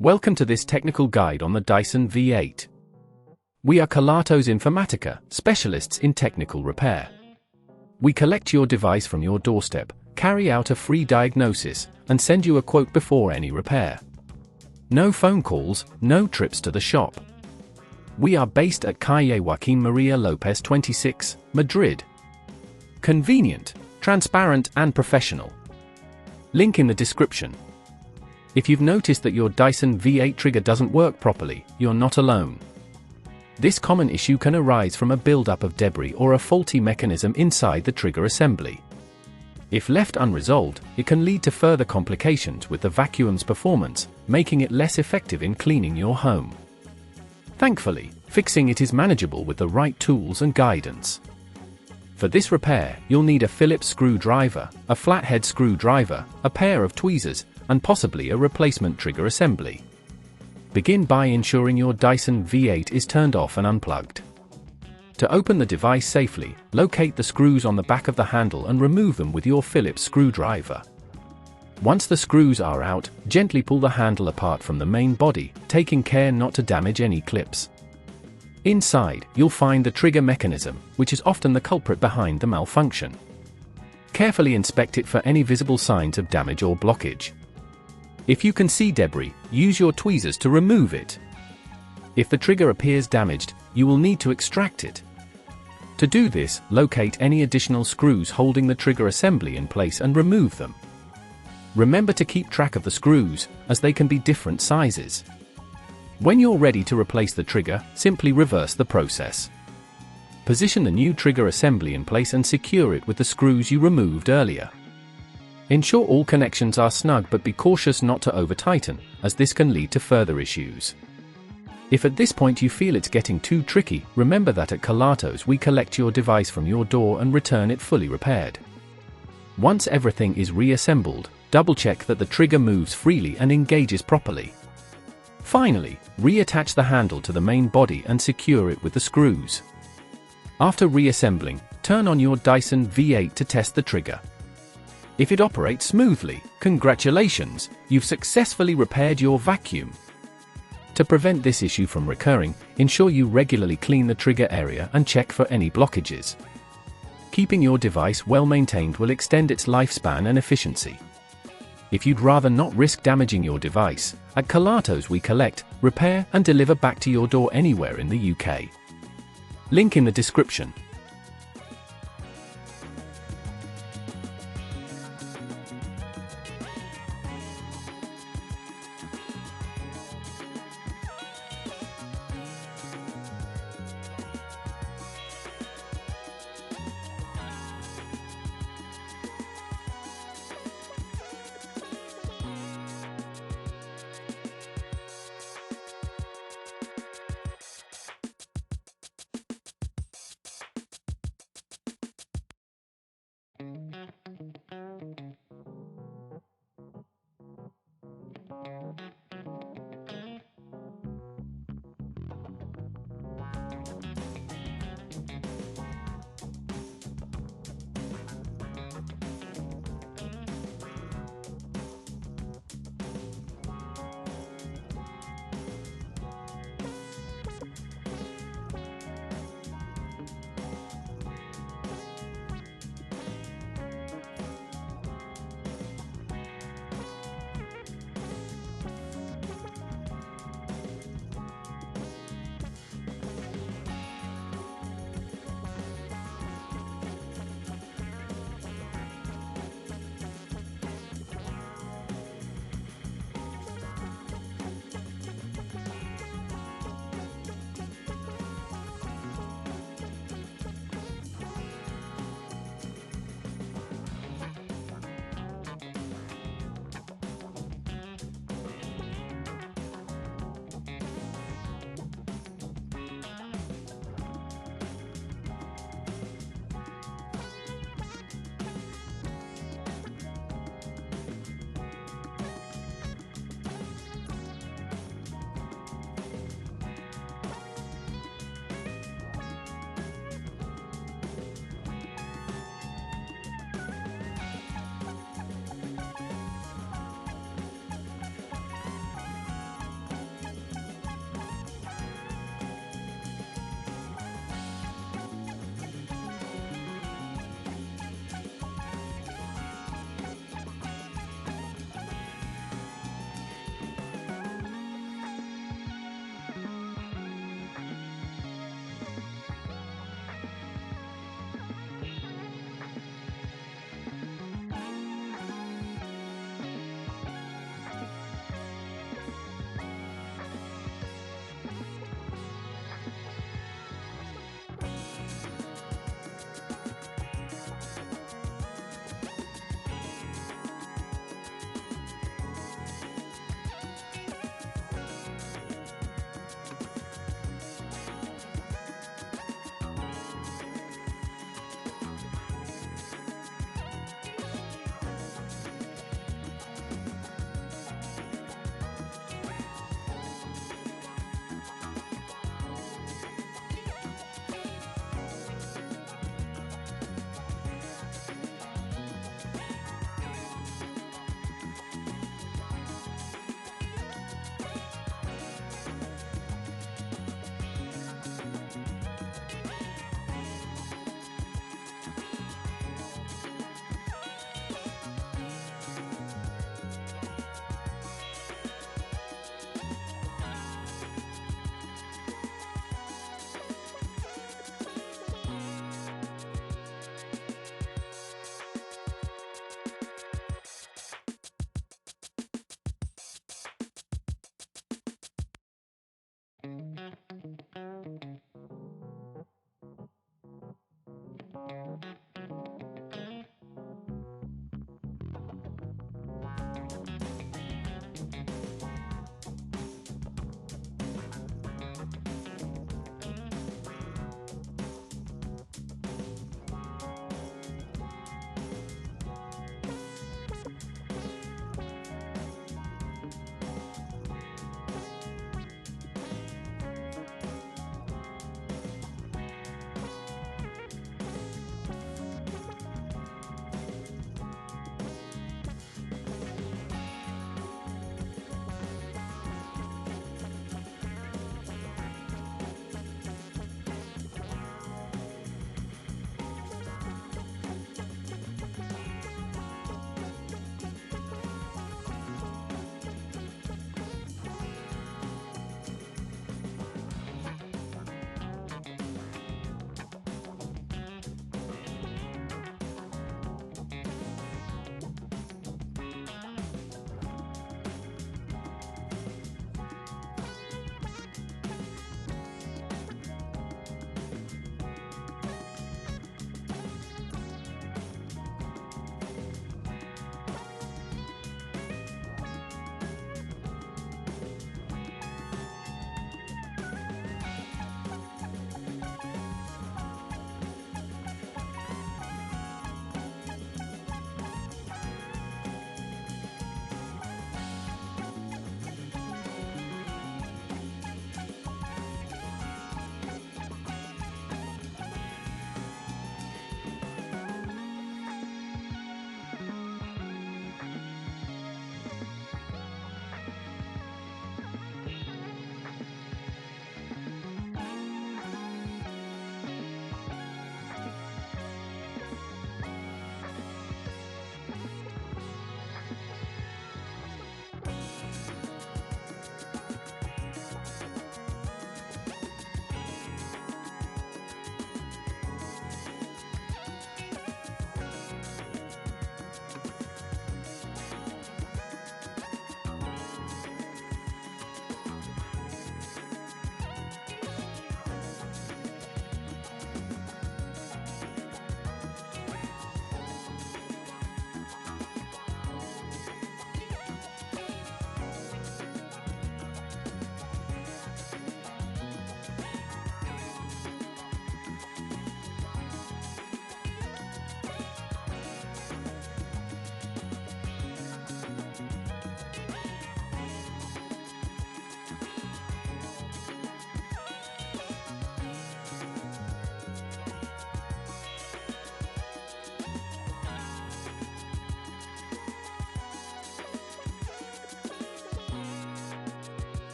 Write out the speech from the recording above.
Welcome to this technical guide on the Dyson V8. We are Kelatos Informatica, specialists in technical repair. We collect your device from your doorstep, carry out a free diagnosis, and send you a quote before any repair. No phone calls, no trips to the shop. We are based at Calle Joaquín María López 26, Madrid. Convenient, transparent and professional. Link in the description. If you've noticed that your Dyson V8 trigger doesn't work properly, you're not alone. This common issue can arise from a buildup of debris or a faulty mechanism inside the trigger assembly. If left unresolved, it can lead to further complications with the vacuum's performance, making it less effective in cleaning your home. Thankfully, fixing it is manageable with the right tools and guidance. For this repair, you'll need a Phillips screwdriver, a flathead screwdriver, a pair of tweezers, and possibly a replacement trigger assembly. Begin by ensuring your Dyson V8 is turned off and unplugged. To open the device safely, locate the screws on the back of the handle and remove them with your Phillips screwdriver. Once the screws are out, gently pull the handle apart from the main body, taking care not to damage any clips. Inside, you'll find the trigger mechanism, which is often the culprit behind the malfunction. Carefully inspect it for any visible signs of damage or blockage. If you can see debris, use your tweezers to remove it. If the trigger appears damaged, you will need to extract it. To do this, locate any additional screws holding the trigger assembly in place and remove them. Remember to keep track of the screws, as they can be different sizes. When you're ready to replace the trigger, simply reverse the process. Position the new trigger assembly in place and secure it with the screws you removed earlier. Ensure all connections are snug, but be cautious not to over-tighten, as this can lead to further issues. If at this point you feel it's getting too tricky, remember that at Kelatos we collect your device from your door and return it fully repaired. Once everything is reassembled, double-check that the trigger moves freely and engages properly. Finally, reattach the handle to the main body and secure it with the screws. After reassembling, turn on your Dyson V8 to test the trigger. If it operates smoothly, congratulations, you've successfully repaired your vacuum. To prevent this issue from recurring, ensure you regularly clean the trigger area and check for any blockages. Keeping your device well maintained will extend its lifespan and efficiency. If you'd rather not risk damaging your device, at Kelatos we collect, repair and deliver back to your door anywhere in the UK. Link in the description.